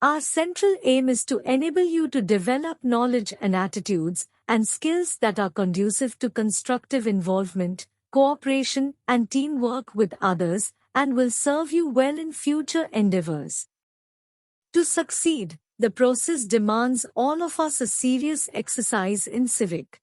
Our central aim is to enable you to develop knowledge and attitudes and skills that are conducive to constructive involvement, cooperation, and teamwork with others, and will serve you well in future endeavors. To succeed, the process demands all of us a serious exercise in civic.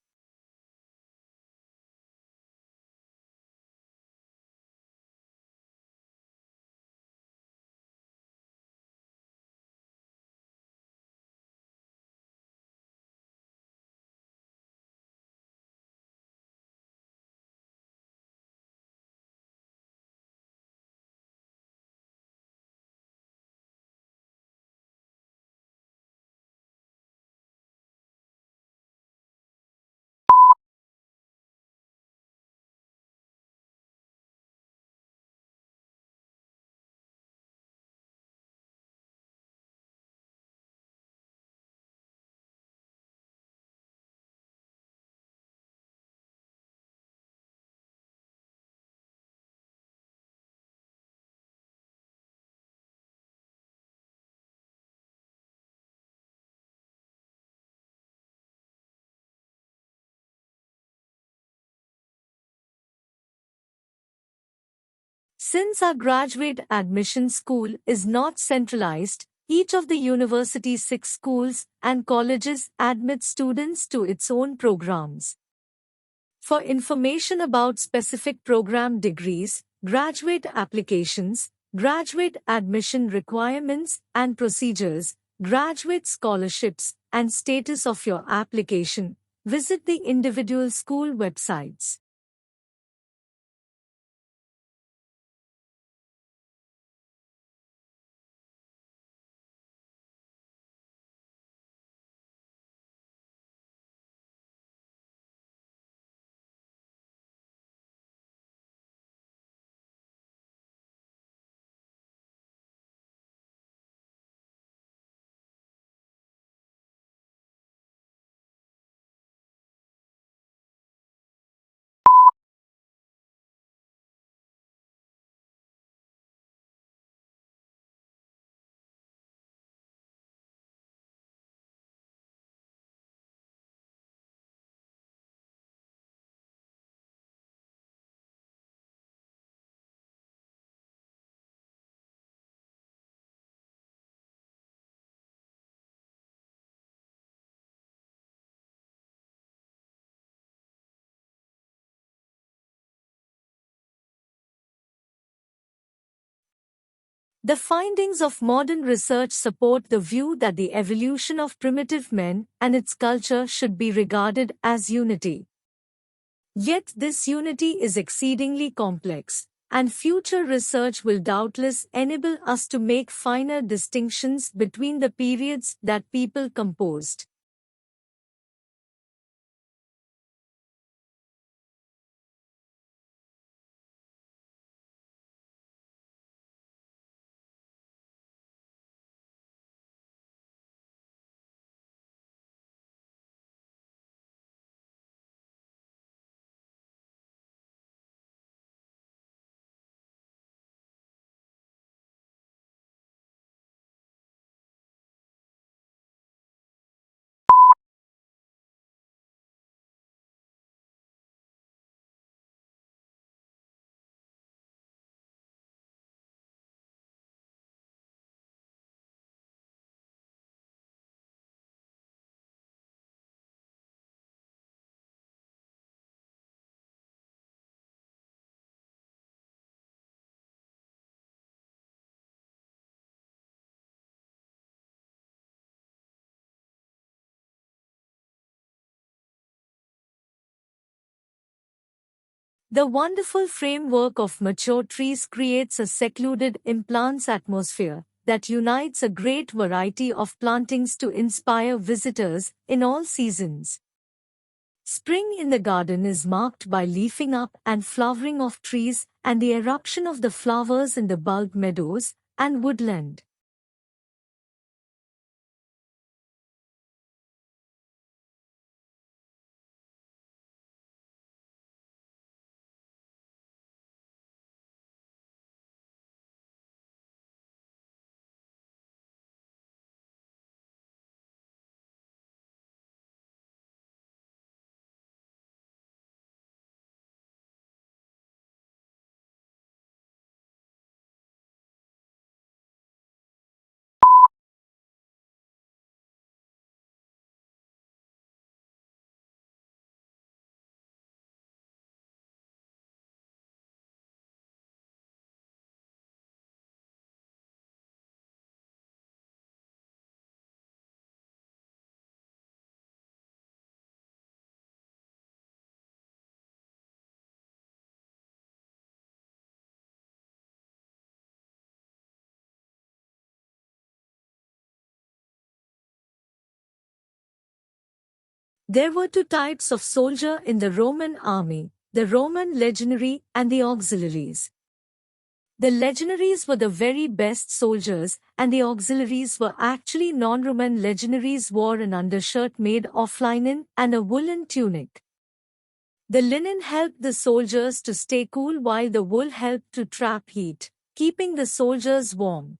Since our graduate admission school is not centralized, each of the university's 6 schools and colleges admits students to its own programs. For information about specific program degrees, graduate applications, graduate admission requirements and procedures, graduate scholarships, and status of your application, visit the individual school websites. The findings of modern research support the view that the evolution of primitive men and its culture should be regarded as unity. Yet this unity is exceedingly complex, and future research will doubtless enable us to make finer distinctions between the periods that people composed. The wonderful framework of mature trees creates a secluded implants atmosphere that unites a great variety of plantings to inspire visitors in all seasons. Spring in the garden is marked by leafing up and flowering of trees and the eruption of the flowers in the bulb meadows and woodland. There were two types of soldier in the Roman army, the Roman legionary and the auxiliaries. The legionaries were the very best soldiers, and the auxiliaries were actually non-Roman. Legionaries wore an undershirt made of linen and a woolen tunic. The linen helped the soldiers to stay cool while the wool helped to trap heat, keeping the soldiers warm.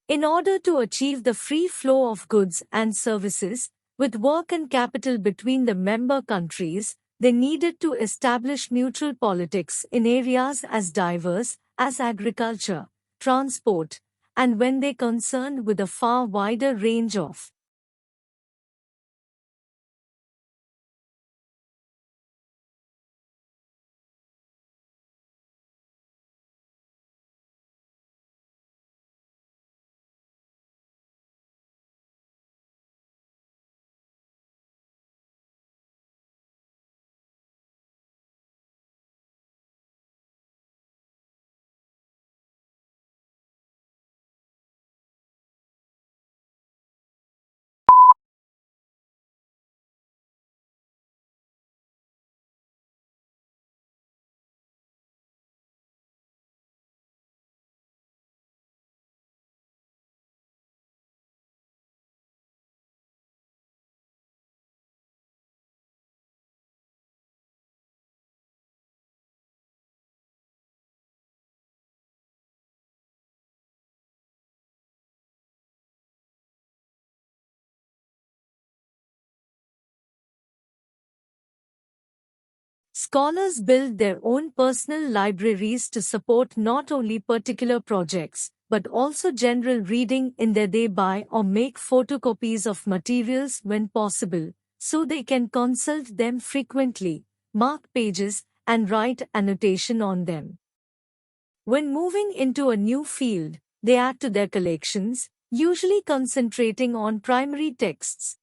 In order to achieve the free flow of goods and services, with work and capital between the member countries, they needed to establish neutral politics in areas as diverse as agriculture, transport, and when they concerned with a far wider range of scholars build their own personal libraries to support not only particular projects, but also general reading in their day buy or make photocopies of materials when possible, so they can consult them frequently, mark pages, and write annotation on them. When moving into a new field, they add to their collections, usually concentrating on primary texts.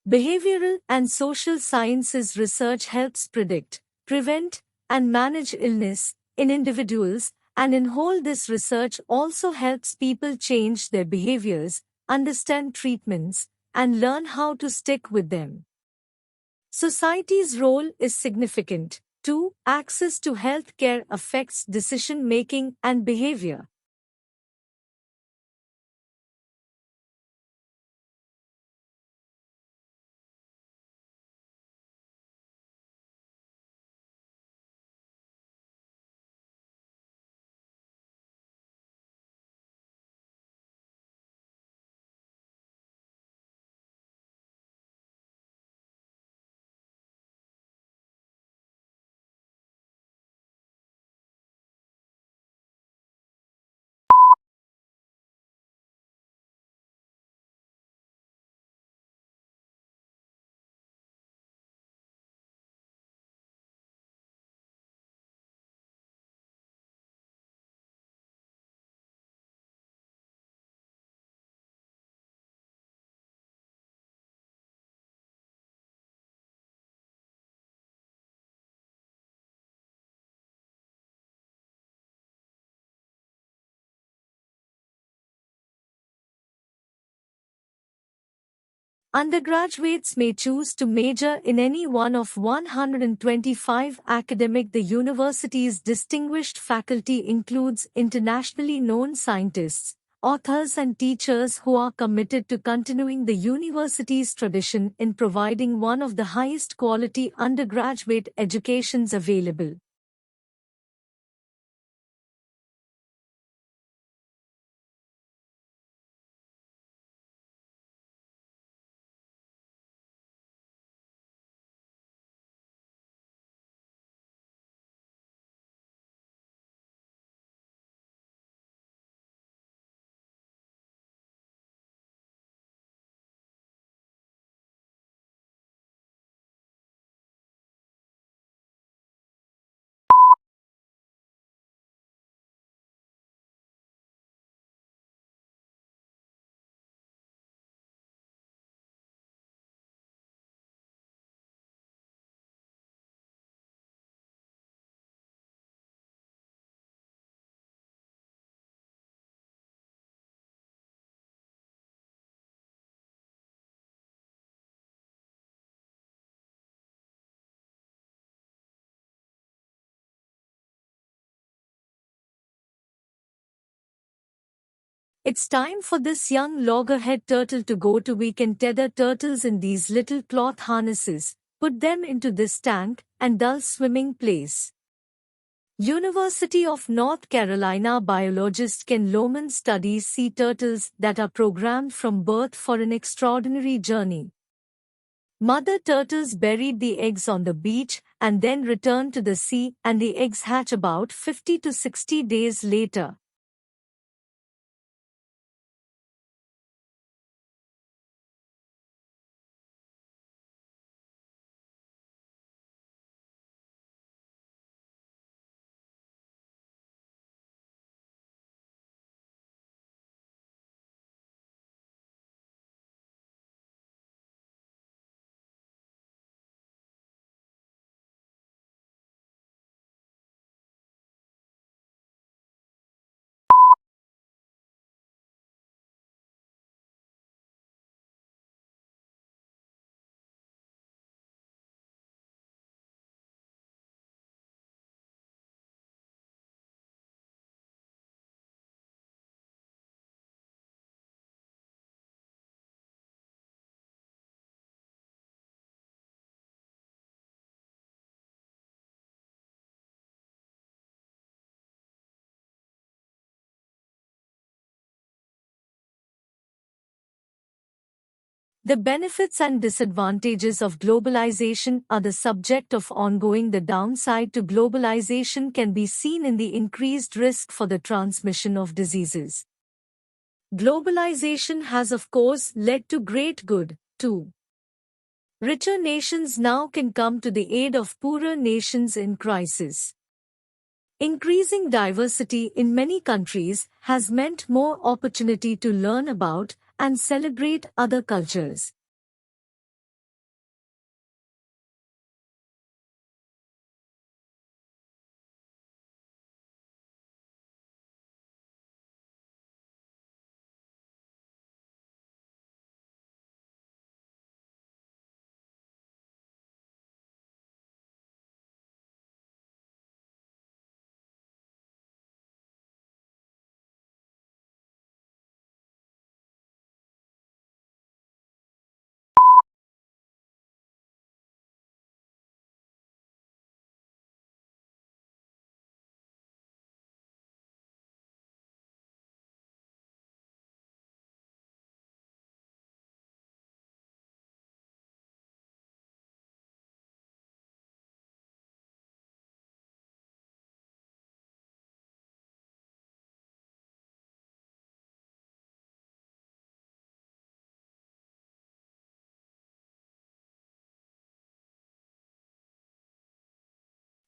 Behavioral and social sciences research helps predict, prevent, and manage illness in individuals, and in whole this research also helps people change their behaviors, understand treatments, and learn how to stick with them. Society's role is significant. Too, access to health care affects decision making and behavior. Undergraduates may choose to major in any one of 125 academic. The university's distinguished faculty includes internationally known scientists, authors and teachers who are committed to continuing the university's tradition in providing one of the highest quality undergraduate educations available. It's time for this young loggerhead turtle to go to. We can tether turtles in these little cloth harnesses, put them into this tank, and dull swimming place. University of North Carolina biologist Ken Lohman studies sea turtles that are programmed from birth for an extraordinary journey. Mother turtles buried the eggs on the beach and then return to the sea, and the eggs hatch about 50 to 60 days later. The benefits and disadvantages of globalization are the subject of ongoing. The downside to globalization can be seen in the increased risk for the transmission of diseases. Globalization has of course led to great good, too. Richer nations now can come to the aid of poorer nations in crisis. Increasing diversity in many countries has meant more opportunity to learn about and celebrate other cultures.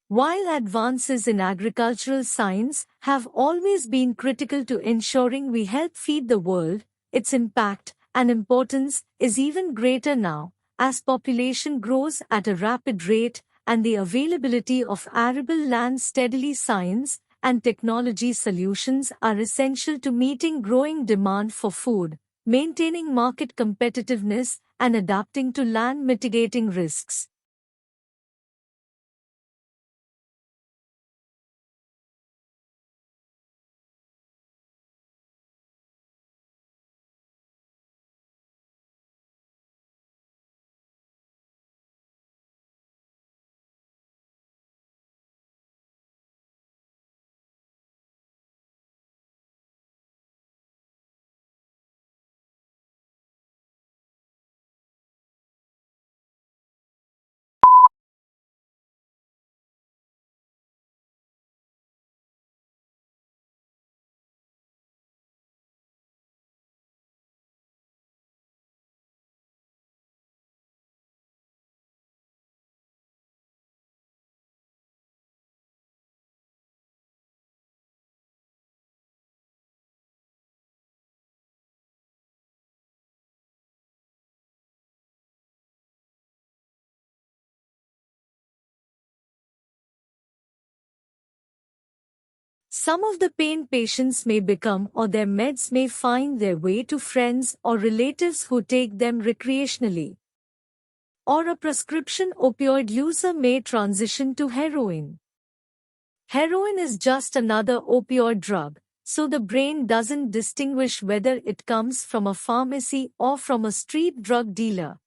While advances in agricultural science have always been critical to ensuring we help feed the world, its impact and importance is even greater now, as population grows at a rapid rate and the availability of arable land steadily. Science and technology solutions are essential to meeting growing demand for food, maintaining market competitiveness, and adapting to land mitigating risks. Some of the pain patients may become or their meds may find their way to friends or relatives who take them recreationally. Or a prescription opioid user may transition to heroin. Heroin is just another opioid drug, so the brain doesn't distinguish whether it comes from a pharmacy or from a street drug dealer.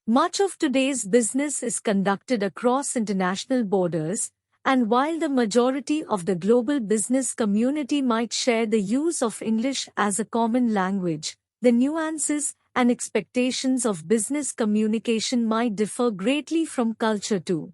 Much of today's business is conducted across international borders, and while the majority of the global business community might share the use of English as a common language, the nuances and expectations of business communication might differ greatly from culture too.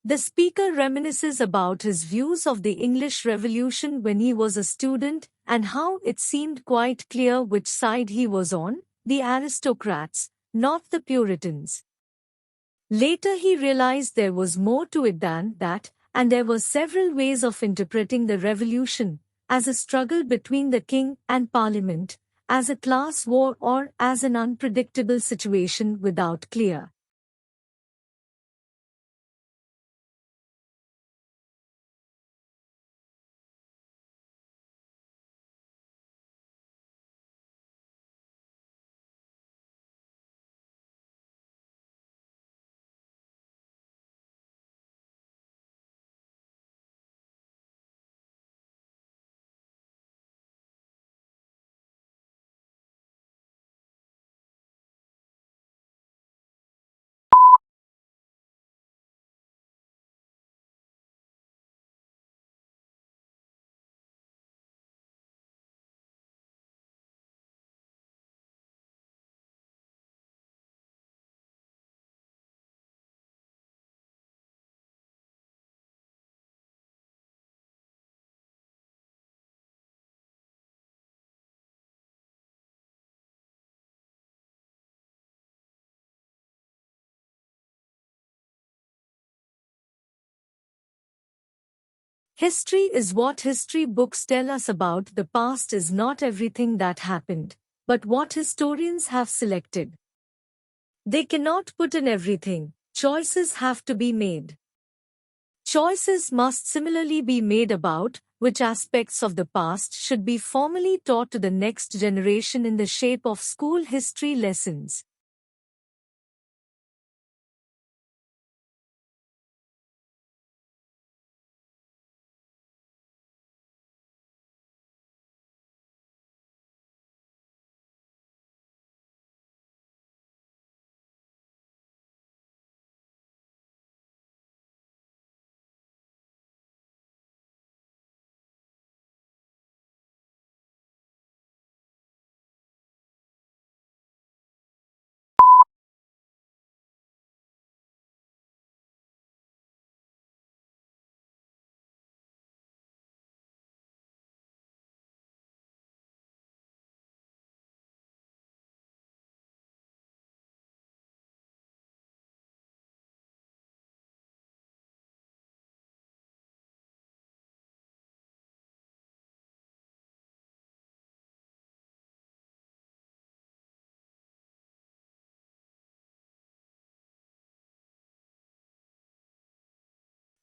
The speaker reminisces about his views of the English Revolution when he was a student and how it seemed quite clear which side he was on, the aristocrats, not the Puritans. Later he realized there was more to it than that, and there were several ways of interpreting the revolution, as a struggle between the king and parliament, as a class war or as an unpredictable situation without clear History is what history books tell us about. The past is not everything that happened, but what historians have selected. They cannot put in everything. Choices have to be made. Choices must similarly be made about which aspects of the past should be formally taught to the next generation in the shape of school history lessons.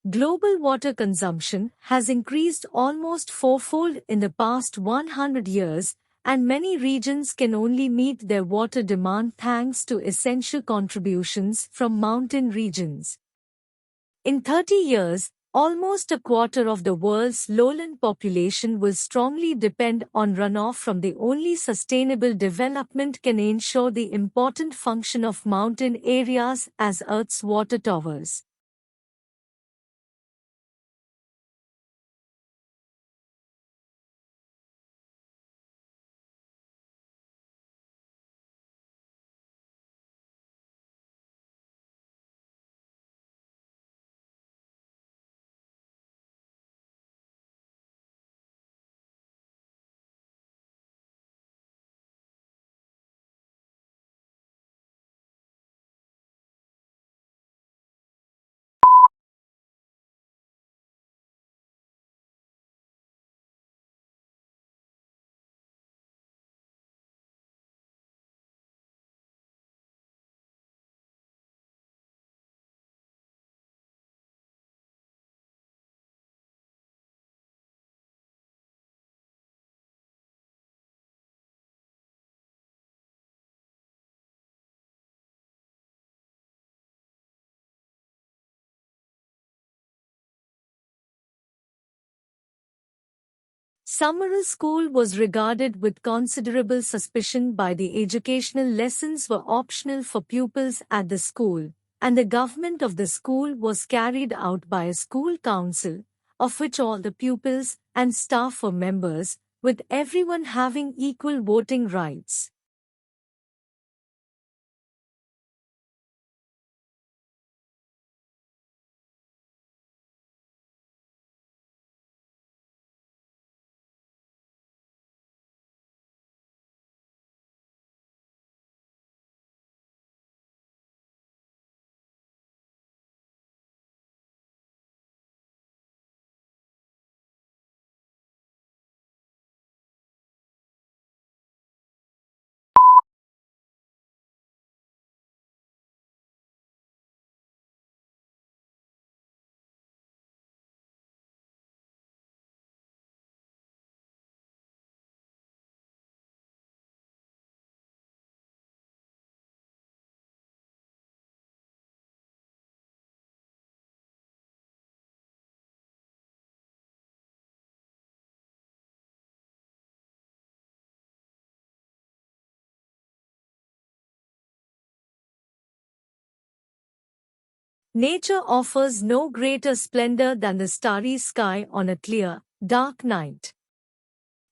Global water consumption has increased almost fourfold in the past 100 years, and many regions can only meet their water demand thanks to essential contributions from mountain regions. In 30 years, almost a quarter of the world's lowland population will strongly depend on runoff from the only sustainable development can ensure the important function of mountain areas as Earth's water towers. Summer school was regarded with considerable suspicion by the educational lessons were optional for pupils at the school, and the government of the school was carried out by a school council, of which all the pupils and staff were members, with everyone having equal voting rights. Nature offers no greater splendor than the starry sky on a clear, dark night.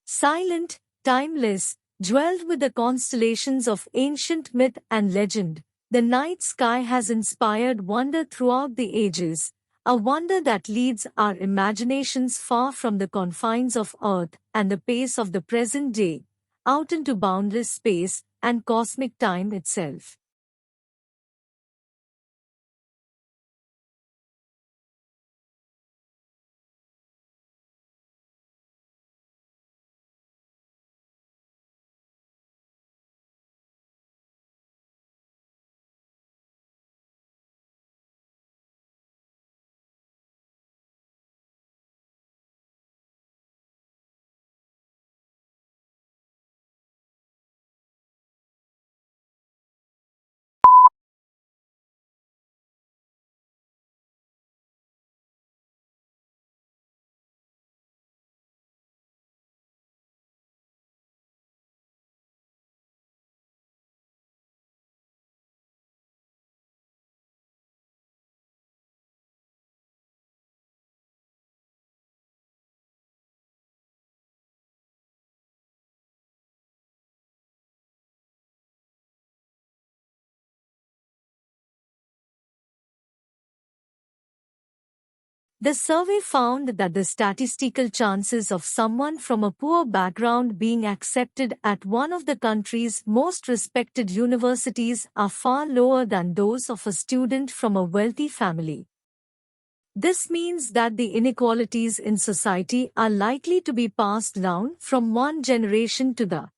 Silent, timeless, jeweled with the constellations of ancient myth and legend, the night sky has inspired wonder throughout the ages, a wonder that leads our imaginations far from the confines of Earth and the pace of the present day, out into boundless space and cosmic time itself. The survey found that the statistical chances of someone from a poor background being accepted at one of the country's most respected universities are far lower than those of a student from a wealthy family. This means that the inequalities in society are likely to be passed down from one generation to the